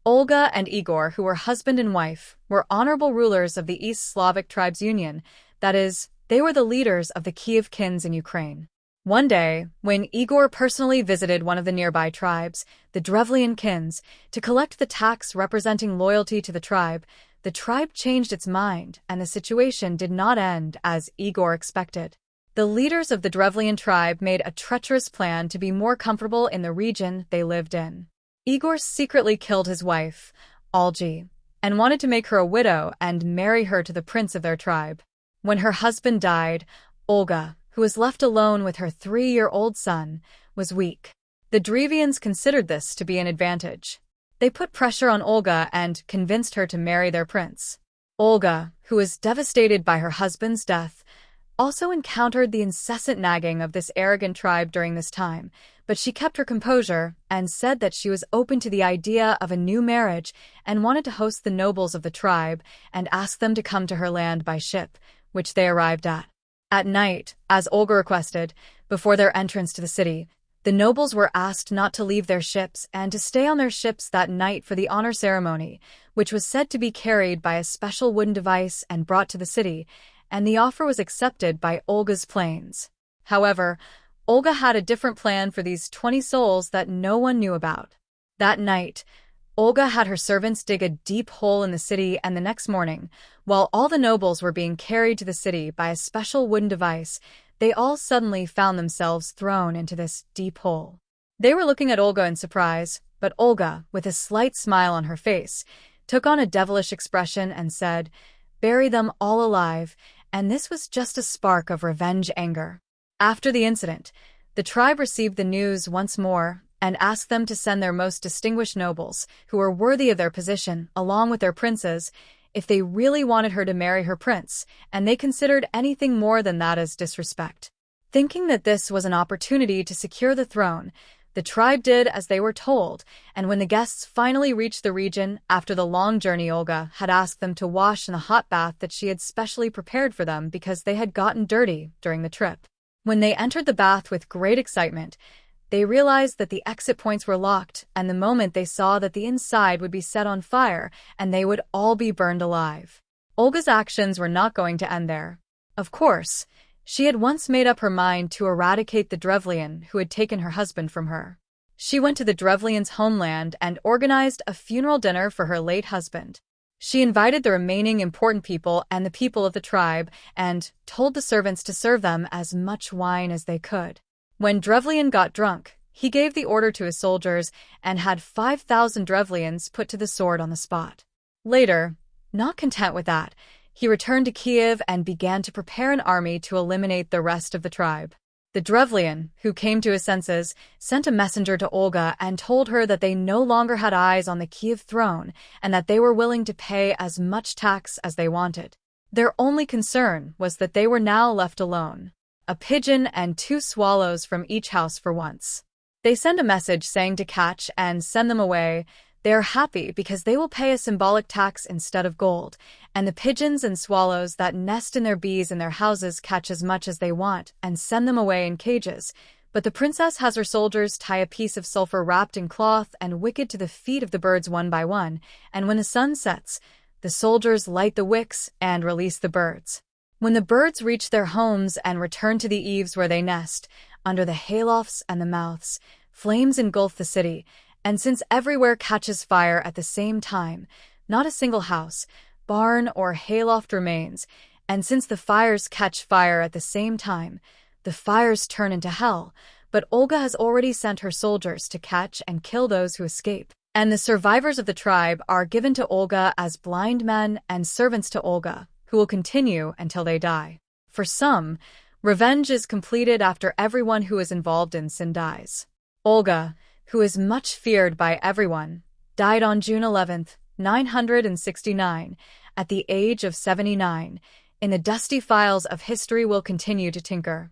Olga and Igor, who were husband and wife, were honorable rulers of the East Slavic Tribes Union, that is, they were the leaders of the Kiev Kinz in Ukraine. One day, when Igor personally visited one of the nearby tribes, the Drevlian Kinz, to collect the tax representing loyalty to the tribe changed its mind, and the situation did not end as Igor expected. The leaders of the Drevlian tribe made a treacherous plan to be more comfortable in the region they lived in. Igor secretly killed his wife, Olgi, and wanted to make her a widow and marry her to the prince of their tribe. When her husband died, Olga, who was left alone with her 3-year-old son, was weak. The Drevlians considered this to be an advantage. They put pressure on Olga and convinced her to marry their prince. Olga, who was devastated by her husband's death, also encountered the incessant nagging of this arrogant tribe during this time, but she kept her composure and said that she was open to the idea of a new marriage and wanted to host the nobles of the tribe and ask them to come to her land by ship, which they arrived at. At night, as Olga requested, before their entrance to the city, the nobles were asked not to leave their ships and to stay on their ships that night for the honor ceremony, which was said to be carried by a special wooden device and brought to the city, and the offer was accepted by Olga's planes. However, Olga had a different plan for these 20 souls that no one knew about. That night, Olga had her servants dig a deep hole in the city, and the next morning, while all the nobles were being carried to the city by a special wooden device, they all suddenly found themselves thrown into this deep hole. They were looking at Olga in surprise, but Olga, with a slight smile on her face, took on a devilish expression and said, "Bury them all alive," and this was just a spark of revenge anger. After the incident, the tribe received the news once more and asked them to send their most distinguished nobles, who were worthy of their position, along with their princes, if they really wanted her to marry her prince, and they considered anything more than that as disrespect. Thinking that this was an opportunity to secure the throne, the tribe did as they were told, and when the guests finally reached the region after the long journey, Olga had asked them to wash in a hot bath that she had specially prepared for them because they had gotten dirty during the trip. When they entered the bath with great excitement, they realized that the exit points were locked, and the moment they saw that the inside would be set on fire and they would all be burned alive. Olga's actions were not going to end there. Of course, she had once made up her mind to eradicate the Drevlian who had taken her husband from her. She went to the Drevlian's homeland and organized a funeral dinner for her late husband. She invited the remaining important people and the people of the tribe and told the servants to serve them as much wine as they could. When Drevlian got drunk, he gave the order to his soldiers and had 5,000 Drevlians put to the sword on the spot. Later, not content with that, he returned to Kiev and began to prepare an army to eliminate the rest of the tribe. The Drevlian, who came to his senses, sent a messenger to Olga and told her that they no longer had eyes on the Kiev throne and that they were willing to pay as much tax as they wanted. Their only concern was that they were now left alone. A pigeon and 2 swallows from each house for once. They send a message saying to catch and send them away. They are happy because they will pay a symbolic tax instead of gold, and the pigeons and swallows that nest in their bees in their houses catch as much as they want and send them away in cages. But the princess has her soldiers tie a piece of sulfur wrapped in cloth and wicked to the feet of the birds one by one, and when the sun sets, the soldiers light the wicks and release the birds. When the birds reach their homes and return to the eaves where they nest, under the haylofts and the mouths, flames engulf the city, and since everywhere catches fire at the same time, not a single house, barn, or hayloft remains, and since the fires catch fire at the same time, the fires turn into hell, but Olga has already sent her soldiers to catch and kill those who escape. And the survivors of the tribe are given to Olga as blind men and servants to Olga, who will continue until they die. For some, revenge is completed after everyone who is involved in sin dies. Olga, who is much feared by everyone, died on June 11, 969, at the age of 79. In the dusty files of history will continue to tinker.